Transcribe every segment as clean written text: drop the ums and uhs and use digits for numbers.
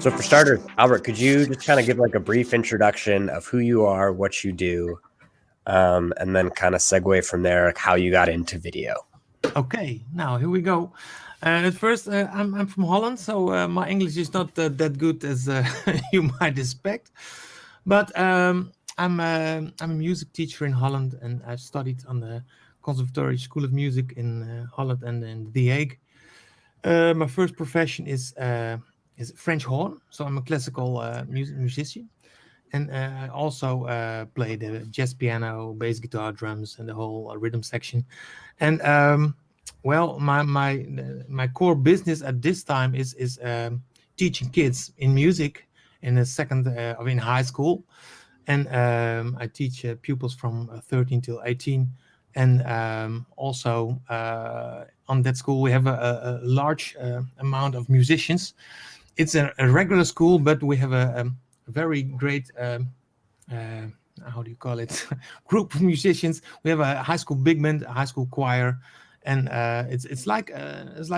So for starters, Albert, could you just kind of give like a brief introduction of who you are, what you do, and then kind of segue from there, like how you got into video? Okay, now here we go. At first, I'm from Holland, so my English is not that good as you might expect. But I'm a music teacher in Holland, and I've studied on the Conservatory School of Music in Holland and in The Hague. My first profession is French horn, so I'm a classical musician, and I also play the jazz piano, bass guitar, drums, and the whole rhythm section. And well, my core business at this time is teaching kids in music in the second in high school, and I teach pupils from 13 till 18, and also on that school we have a large amount of musicians. It's a regular school, but we have a very great uh, how do you call it group of musicians. We have a high school big band, a high school choir, and it's like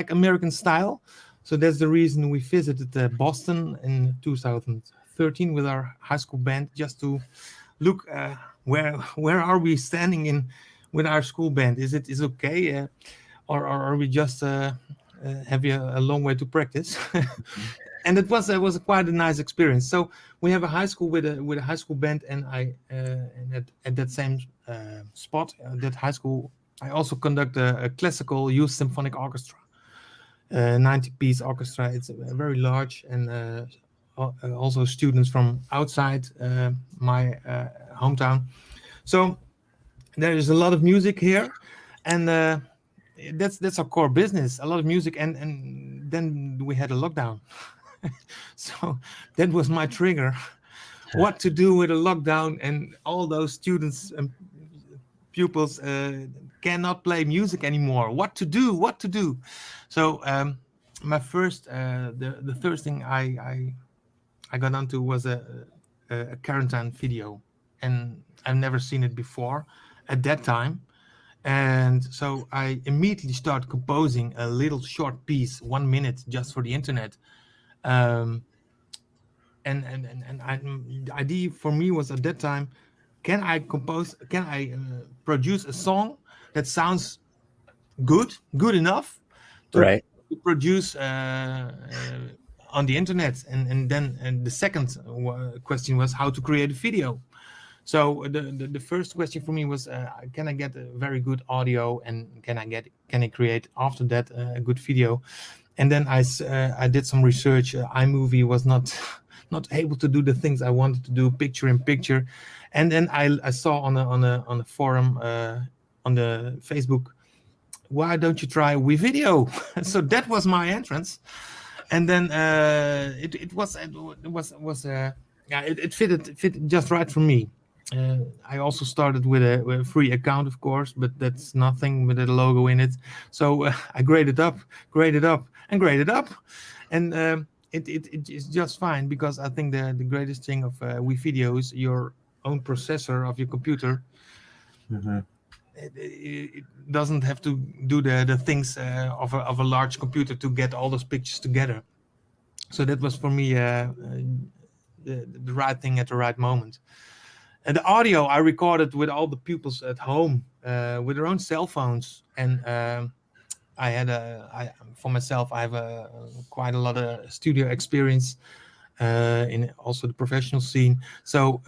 American style. So that's the reason we visited Boston in 2013 with our high school band, just to look where are we standing in with our school band. Is okay, or are we just have a long way to practice? And it was quite a nice experience. So we have a high school with a high school band, and and at that same spot, that high school, I also conduct a classical youth symphonic orchestra, 90-piece orchestra. It's very large, and also students from outside my hometown. So there is a lot of music here, and that's our core business. A lot of music, and then we had a lockdown. So that was my trigger. What to do with a lockdown, and all those students and pupils cannot play music anymore. What to do? What to do? So my first, the first thing I got onto was a quarantine video, and I've never seen it before at that time. And so I immediately started composing a little short piece, 1 minute, just for the internet. Um, the idea for me was at that time, can I produce a song that sounds good enough to, Right. to produce on the internet? And the second question was how to create a video. So the first question for me was, can I get a very good audio, and can I create after that a good video? And then I did some research. iMovie was not not able to do the things I wanted to do, picture in picture. And then I saw on a forum on the Facebook, why don't you try WeVideo? So that was my entrance. And then it fit just right for me. I also started with a free account, of course, but that's nothing with a logo in it. So I graded up, and graded up, and it is just fine, because I think the greatest thing of WeVideo is your own processor of your computer. Mhm. It doesn't have to do the things of a large computer to get all those pictures together. So that was for me the right thing at the right moment. And the audio I recorded with all the pupils at home with their own cell phones. And for myself, I have quite a lot of studio experience in also the professional scene. So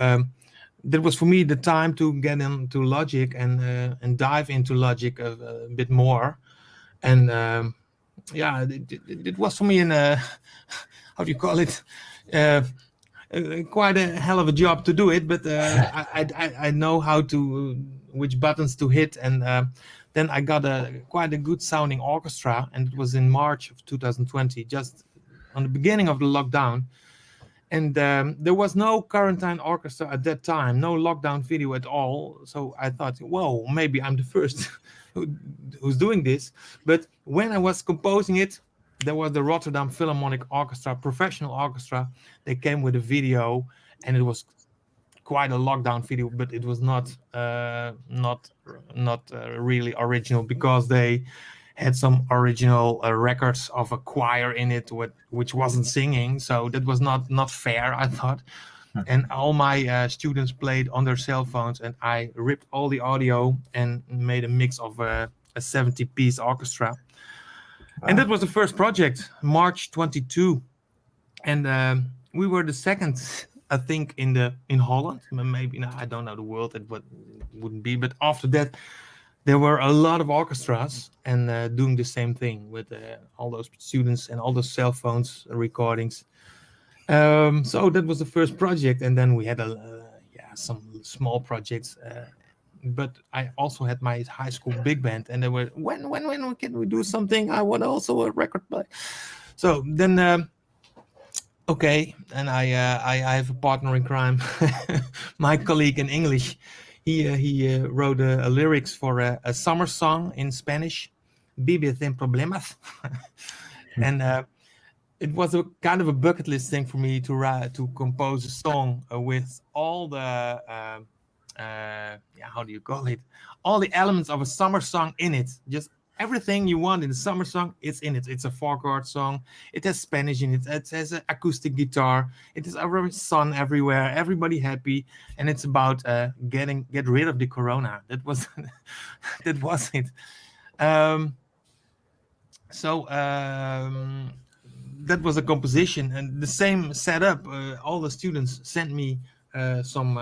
that was for me the time to get into Logic and dive into Logic a bit more. And yeah, it was for me in a how do you call it? Quite a hell of a job to do it, but I know how to which buttons to hit, and then I got quite a good sounding orchestra, and it was in March of 2020, just on the beginning of the lockdown. And there was no quarantine orchestra at that time, no lockdown video at all. So I thought, whoa, maybe I'm the first who's doing this. But when I was composing it, there was the Rotterdam Philharmonic Orchestra, professional orchestra. They came with a video, and it was quite a lockdown video, but it was not really original, because they had some original records of a choir in it, which wasn't singing. So that was not fair, I thought. And all my students played on their cell phones, and I ripped all the audio and made a mix of a 70-piece orchestra. And that was the first project, March 22. And we were the second, I think, in Holland. Maybe, no, I don't know the world, it wouldn't be. But after that, there were a lot of orchestras and doing the same thing with all those students and all those cell phones recordings. So that was the first project, and then we had some small projects. But I also had my high school big band, and they were when can we do something? I want also a record play. So then, okay, and I have a partner in crime, my colleague in English. He wrote a lyrics for a summer song in Spanish, "Vive sin problemas," and it was a kind of a bucket list thing for me to compose a song with all the how do you call it? All the elements of a summer song in it. Just everything you want in a summer song, it's in it. It's a 4-chord song. It has Spanish in it. It has an acoustic guitar. It is a sun everywhere. Everybody happy, and it's about get rid of the corona. That was that was it. So that was a composition, and the same setup. All the students sent me some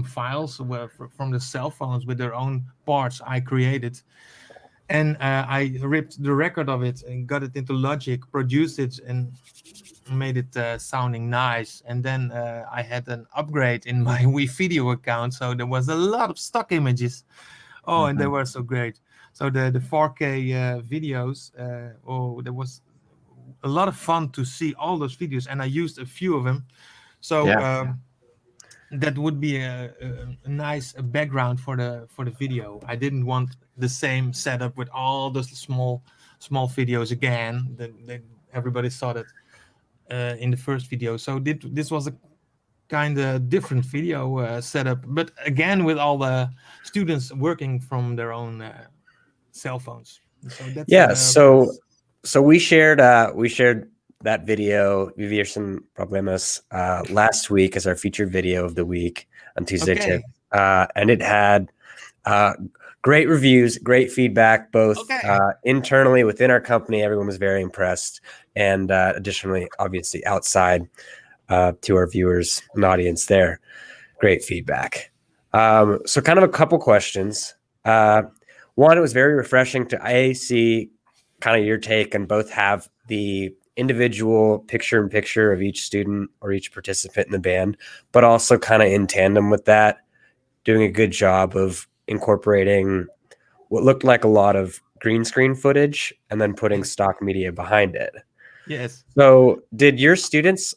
files from the cell phones with their own parts I created, and I ripped the record of it and got it into Logic, produced it, and made it sounding nice. And then I had an upgrade in my WeVideo account, so there was a lot of stock images. Oh, and they were so great. So the 4K videos, there was a lot of fun to see all those videos, and I used a few of them. So that would be a nice background for the video. I didn't want the same setup with all those small videos again. That everybody saw that in the first video. So this was a kind of different video setup, but again with all the students working from their own cell phones. So that's So we shared that video, Vivir Sin Problemas, last week as our featured video of the week on Tuesday Tip. And it had great reviews, great feedback, both internally within our company. Everyone was very impressed. And additionally, obviously, outside to our viewers and audience there, great feedback. So kind of a couple questions. One, it was very refreshing to see kind of your take and both have the individual picture-in-picture of each student or each participant in the band, but also kind of in tandem with that, doing a good job of incorporating what looked like a lot of green screen footage and then putting stock media behind it. Yes. So did your students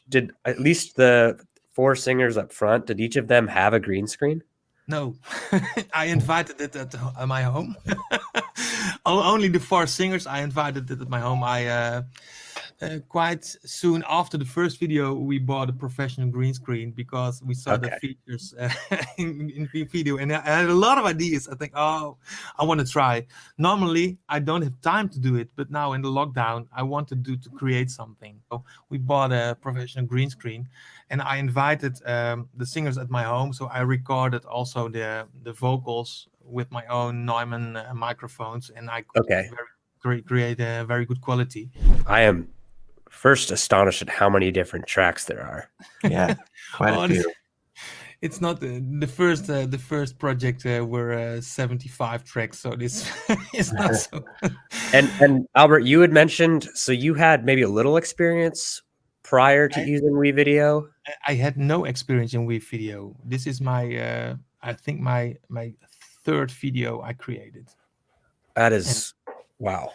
did at least the 4 singers up front, did each of them have a green screen? No, I invited it at my home. Only the 4 singers, I invited it at my home. I quite soon after the first video, we bought a professional green screen because we saw the features in video, and I had a lot of ideas. I think, I want to try. Normally, I don't have time to do it, but now in the lockdown, I want to create something. So we bought a professional green screen, and I invited the singers at my home. So I recorded also the vocals with my own Neumann microphones, and I could create a very good quality. I am first astonished at how many different tracks there are. Yeah, quite a few. It's not the first project were 75 tracks, so this is not so. And Albert, you had mentioned, so you had maybe a little experience prior to using WeVideo? I had no experience in WeVideo. This is my I think my 3rd video I created. That is wow.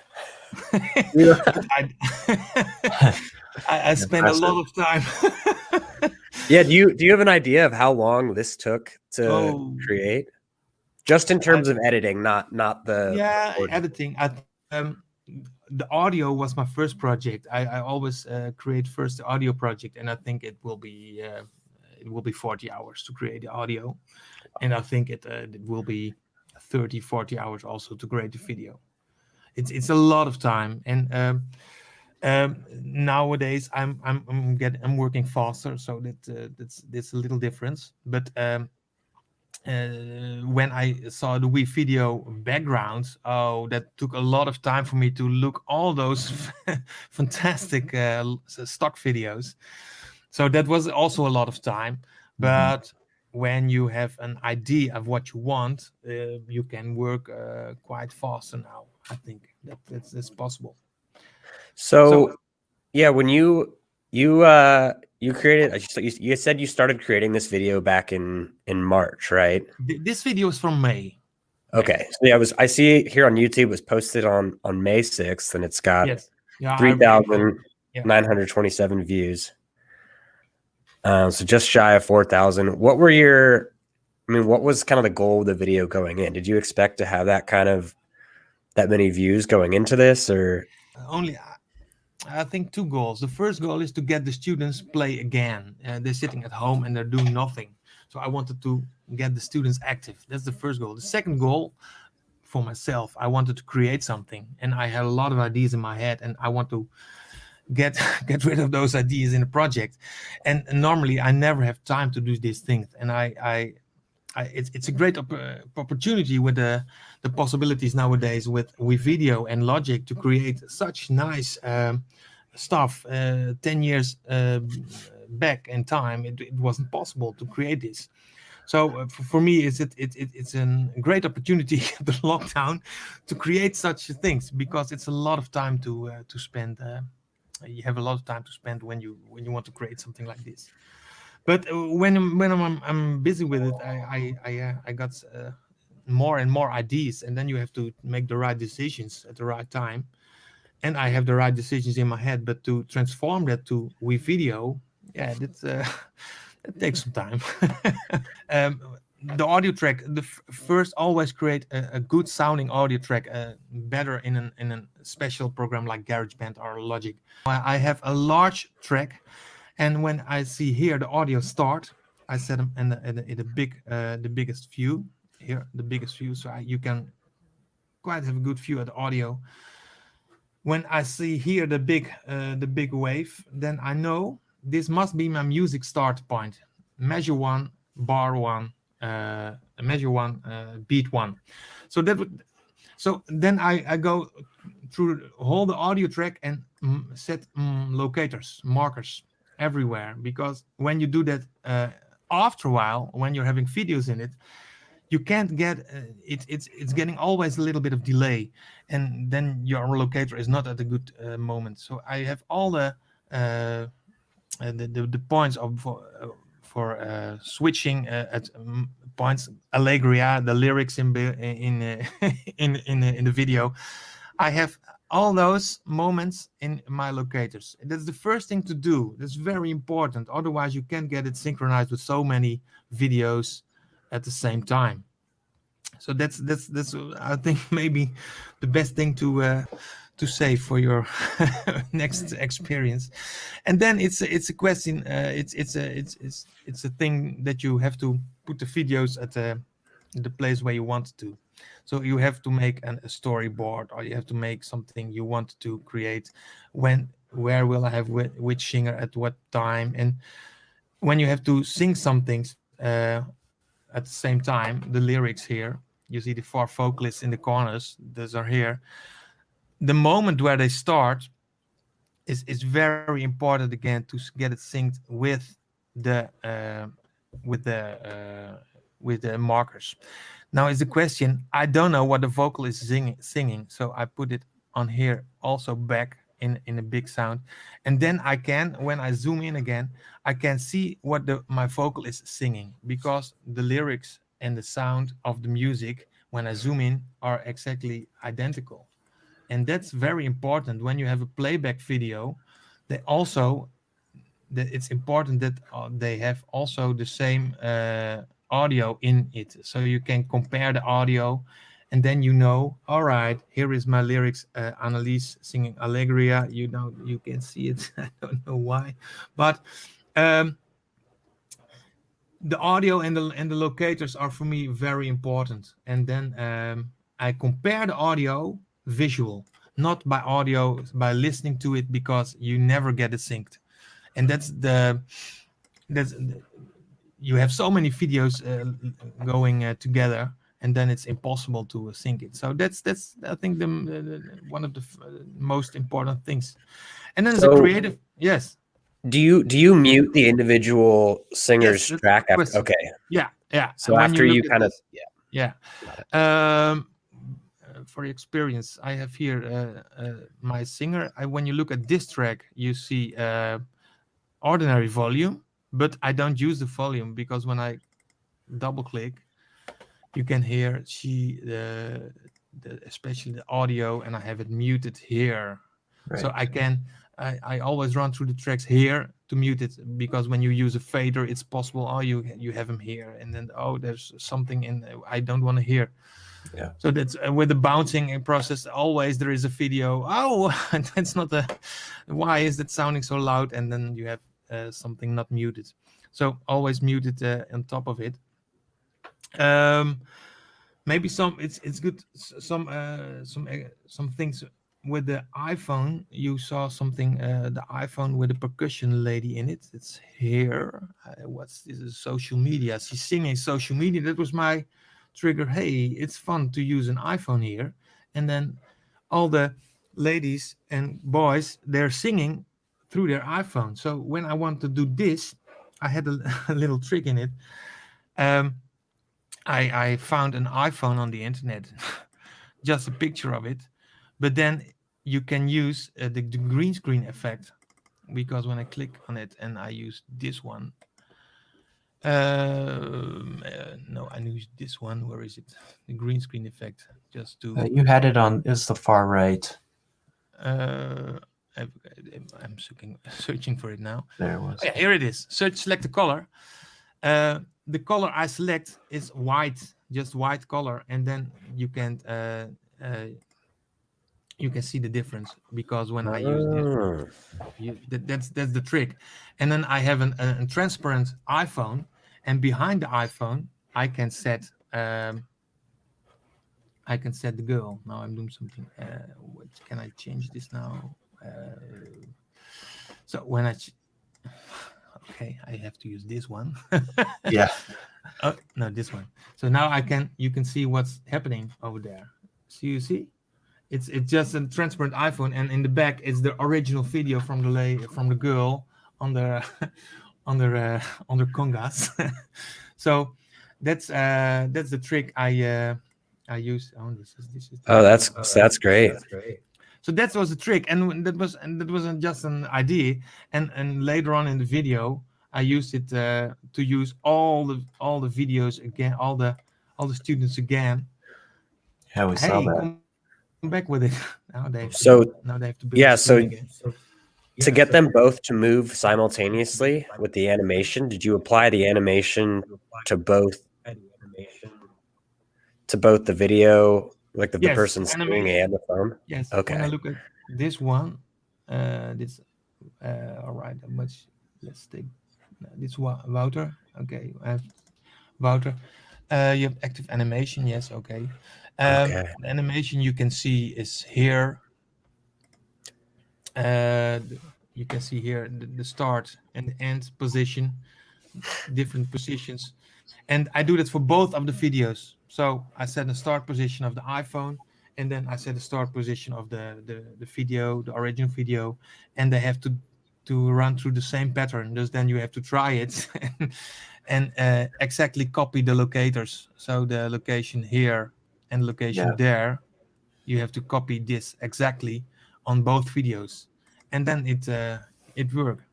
I spent a lot of time. Yeah, do you have an idea of how long this took to create? Just in terms of editing, not the editing. The audio was my first project. I always create first the audio project, and I think it will be 40 hours to create the audio, and I think it will be 30, 40 hours also to create the video. It's a lot of time, and nowadays I'm working faster, so that's a little difference. But when I saw the WeVideo backgrounds, oh, that took a lot of time for me to look all those fantastic stock videos. So that was also a lot of time. But when you have an idea of what you want, you can work quite faster now. I think that's possible. So yeah, when you created, you said you started creating this video back in March, right? This video is from May. Okay, so yeah, I see here on YouTube it was posted on May 6th, and it's got 3,927 views. So just shy of 4,000. What was kind of the goal of the video going in? Did you expect to have that many views going into this, or only? I think two goals. The first goal is to get the students play again. They're sitting at home and they're doing nothing. So I wanted to get the students active. That's the first goal. The second goal for myself, I wanted to create something, and I had a lot of ideas in my head, and I want to get rid of those ideas in a project. And normally I never have time to do these things, and it's a great opportunity with the possibilities nowadays with WeVideo and Logic to create such nice stuff. 10 years back in time, it wasn't possible to create this. So for me, it's a great opportunity the lockdown to create such things, because it's a lot of time to spend. You have a lot of time to spend when you want to create something like this. But when I'm busy with it, I got more and more ideas, and then you have to make the right decisions at the right time. And I have the right decisions in my head, but to transform that to WeVideo, yeah, that's it takes some time. The audio track, first always create a good sounding audio track, better in a special program like GarageBand or Logic. I have a large track, and when I see here the audio start, I set them in the biggest view here, the biggest view, so you can quite have a good view at the audio. When I see here the big wave, then I know this must be my music start point. Measure 1, bar 1, measure 1, beat 1. So then I go through all the audio track and set locators, markers everywhere, because when you do that after a while, when you're having videos in it, you can't get it's getting always a little bit of delay, and then your locator is not at a good moment. So I have all the points for switching at points, Allegria, the lyrics in in the video. I have all those moments in my locators. That's the first thing to do. That's very important. Otherwise, you can't get it synchronized with so many videos at the same time. So that's I think maybe the best thing to say for your next experience. And then it's a question. It's a thing that you have to put the videos at the place where you want to. So you have to make a storyboard, or you have to make something you want to create. Where will I have which singer at what time? And when you have to sing some things at the same time, the lyrics here, you see the 4 vocalists in the corners, those are here. The moment where they start is very important again, to get it synced with the markers. Now is the question, I don't know what the vocal is singing, so I put it on here also back in a big sound, and then I can, when I zoom in again, I can see what my vocal is singing, because the lyrics and the sound of the music, when I zoom in, are exactly identical. And that's very important when you have a playback video. It's important that they have also the same audio in it, so you can compare the audio, and then you know, all right, here is my lyrics, Annelies singing Allegria. You can see it. I don't know why, but the audio and the locators are for me very important. And then I compare the audio visual, not by audio, by listening to it, because you never get it synced. And you have so many videos going together, and then it's impossible to sync it. So that's I think the one of the most important things. And then So- the creative, yes. Do you mute the individual singer's Yes, track after? question. Okay. Yeah. So When after you look at kind of this- yeah. For experience, I have here my singer. When you look at this track, you see ordinary volume, but I don't use the volume because when I double click, you can hear especially the audio, and I have it muted here. Right. So I always run through the tracks here to mute it, because when you use a fader, it's possible, you have them here, and then there's something in I don't want to hear. Yeah. So that's with the bouncing process, always there is a video. That's not why is that sounding so loud? And then you have something not muted. So always muted on top of it. Maybe it's good. Some things with the iPhone. You saw something. The iPhone with a percussion lady in it. It's here. What's this? Is social media. She's singing social media. That was my trigger. Hey, it's fun to use an iPhone here. And then all the ladies and boys, they're singing through their iPhone. So when I want to do this, I had a little trick in it. I found an iPhone on the internet, just a picture of it, but then you can use the green screen effect, because when I click on it and I use this one, no, I use this one. Where is it? The green screen effect, just to. You had it on. Is the far right? I'm searching for it now. There it was. Oh, yeah, here it is. Select the color. The color I select is white, just white color, and then you can see the difference, because when I use this, that's the trick. And then I have a transparent iPhone, and behind the iPhone I can set the girl. Now I'm doing something. What can I change this now? So when okay, I have to use this one. Yeah. Oh no, this one. So now you can see what's happening over there. So you see, it's just a transparent iPhone, and in the back is the original video from the girl on the on the congas. So that's the trick I use. That's great. So that was the trick, and that wasn't just an idea. And later on in the video, I used it to use all the videos again, all the students again. Yeah, we saw that. Come back with it. Now they have to build yeah. the screen again. To get them both to move simultaneously with the animation, did you apply the animation to both the video, like the person singing and the phone? Yes. Okay. When I look at this one, all right. Let's take this one. Wouter. Okay. I have Wouter. You have active animation. Yes. Okay. Okay. The animation you can see is here. You can see here the start and the end position, different positions, and I do that for both of the videos. So I set the start position of the iPhone, and then I set the start position of the video, the original video, and they have to run through the same pattern. Just then you have to try it and exactly copy the locators. So the location here and location there, you have to copy this exactly on both videos, and then it worked.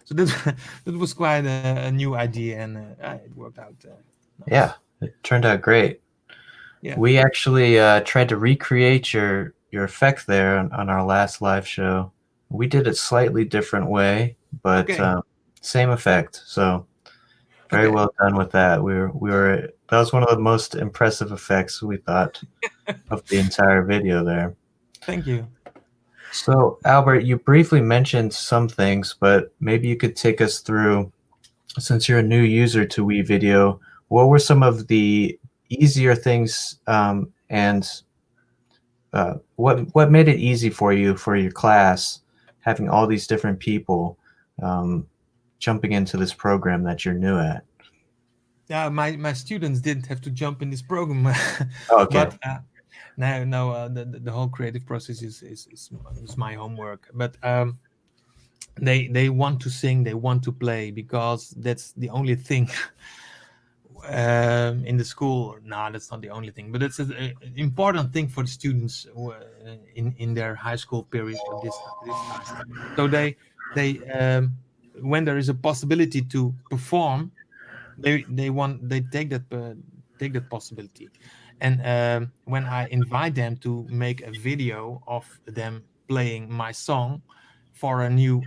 So that was quite a new idea, and it worked out. Nice. Yeah, it turned out great. Yeah. We actually tried to recreate your effect there on our last live show. We did it slightly different way, but same effect. So very well done with that. We were that was one of the most impressive effects we thought of the entire video there. Thank you. So Albert, you briefly mentioned some things, but maybe you could take us through since you're a new user to WeVideo, what were some of the easier things, and what made it easy for you for your class, having all these different people jumping into this program that you're new at? Yeah, my students didn't have to jump in this program, Okay. but the whole creative process is my homework. But they want to sing, they want to play, because that's the only thing in the school. No, that's not the only thing, but it's an important thing for the students in their high school period this time. So they when there is a possibility to perform, they take that possibility. And when I invite them to make a video of them playing my song for a new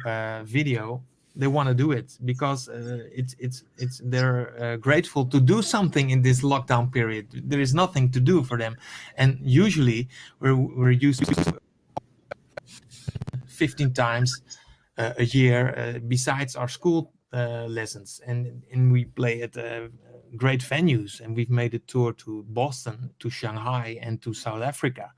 video, they want to do it, because it's they're grateful to do something in this lockdown period. There is nothing to do for them, and usually we're used to 15 times a year besides our school lessons, and we play at great venues, and we've made a tour to Boston, to Shanghai, and to South Africa,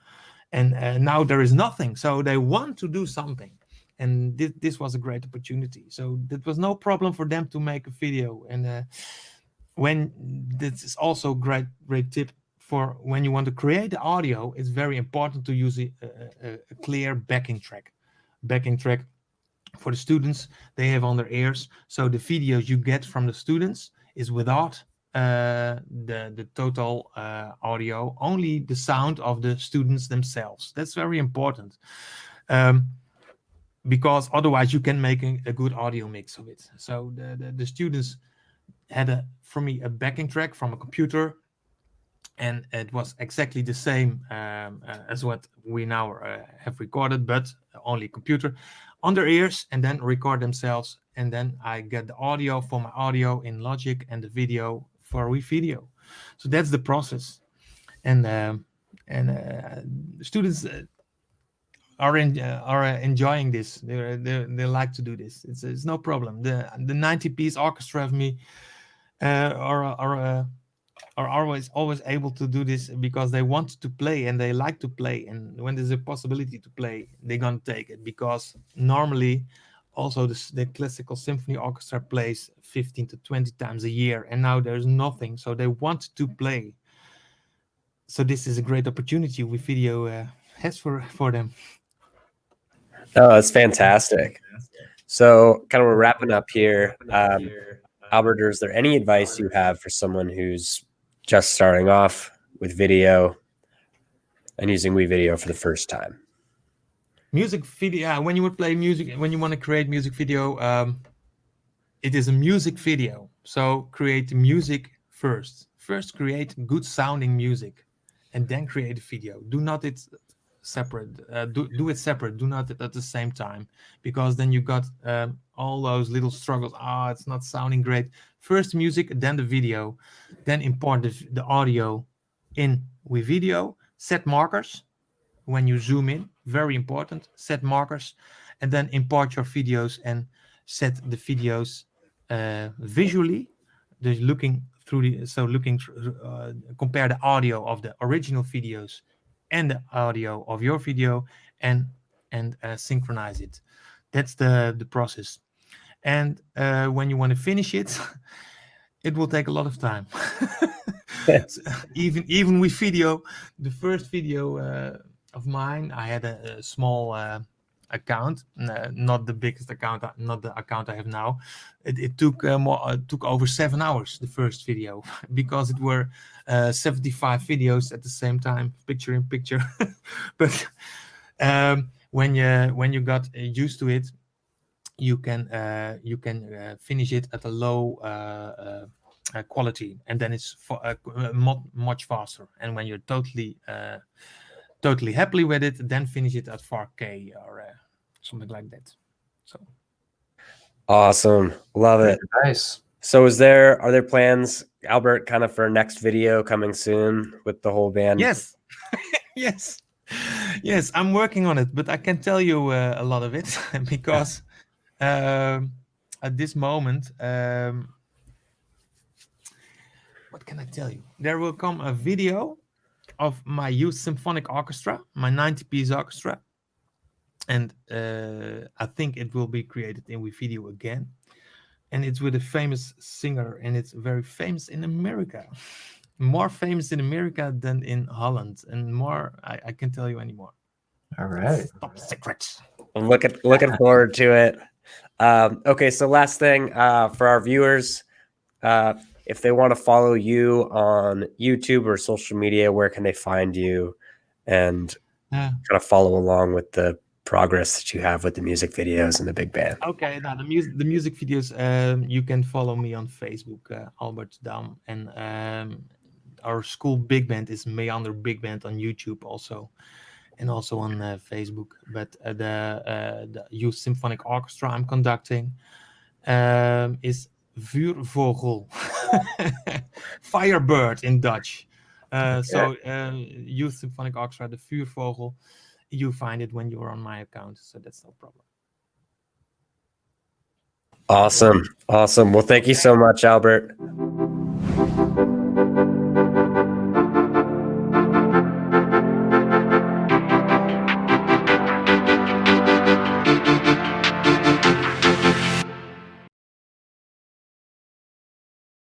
and now there is nothing, so they want to do something, and this was a great opportunity. So that was no problem for them to make a video. And when this is also great tip for when you want to create the audio, it's very important to use a clear backing track for the students. They have on their ears, so the videos you get from the students is without the total audio, only the sound of the students themselves. That's very important, because otherwise you can make a good audio mix of it. So the students had for me a backing track from a computer, and it was exactly the same as what we now have recorded, but only computer on their ears, and then record themselves. And then I get the audio for my audio in Logic and the video for WeVideo. So that's the process. And students are enjoying this. They like to do this. It's no problem. The 90-piece orchestra of me are always able to do this, because they want to play and they like to play, and when there's a possibility to play, they're gonna take it, because normally also the classical symphony orchestra plays 15 to 20 times a year, and now there's nothing, so they want to play. So this is a great opportunity WeVideo has for them. Oh, that's fantastic. So kind of we're wrapping up here. Albert, is there any advice you have for someone who's just starting off with video and using WeVideo for the first time? Music video, when you would play music, when you want to create music video, it is a music video. So create music first. First create good sounding music, and then create a video. Do not it separate. Do it separate. Do not at the same time, because then you got all those little struggles. It's not sounding great. First music, then the video, then import the audio in WeVideo. Set markers when you zoom in, very important. Set markers, and then import your videos and set the videos visually. There's looking through compare the audio of the original videos and the audio of your video, and synchronize it. That's the process. And when you want to finish it, it will take a lot of time. So even with video, the first video of mine, I had a small account, not the biggest account, not the account I have now. It took took over 7 hours, the first video, because it were 75 videos at the same time, picture in picture. But when you got used to it, you can finish it at a low quality, and then it's much faster. And when you're totally happy with it, then finish it at 4K or something like that. So awesome, love it. Nice. So are there plans, Albert, kind of for next video coming soon with the whole band? Yes. Yes, I'm working on it, but I can tell you a lot of it, because at this moment what can I tell you? There will come a video of my youth symphonic orchestra, my 90-piece orchestra, and I think it will be created in WeVideo again, and it's with a famous singer, and it's very famous in America, more famous in America than in Holland, and more I can't tell you anymore. All right. Top secret. I'm looking forward to it. Okay, so last thing for our viewers, if they want to follow you on YouTube or social media, where can they find you and kind of follow along with the progress that you have with the music videos and the big band? Okay, now the music videos, you can follow me on Facebook, Alber Dam, and our school big band is Meander Big Band on YouTube also, and also on Facebook. But the youth symphonic orchestra I'm conducting is Vuurvogel, Firebird in Dutch. So youth symphonic orchestra, the Vuurvogel. You find it when you're on my account, so that's no problem. Awesome. Well, thank you so much, Albert.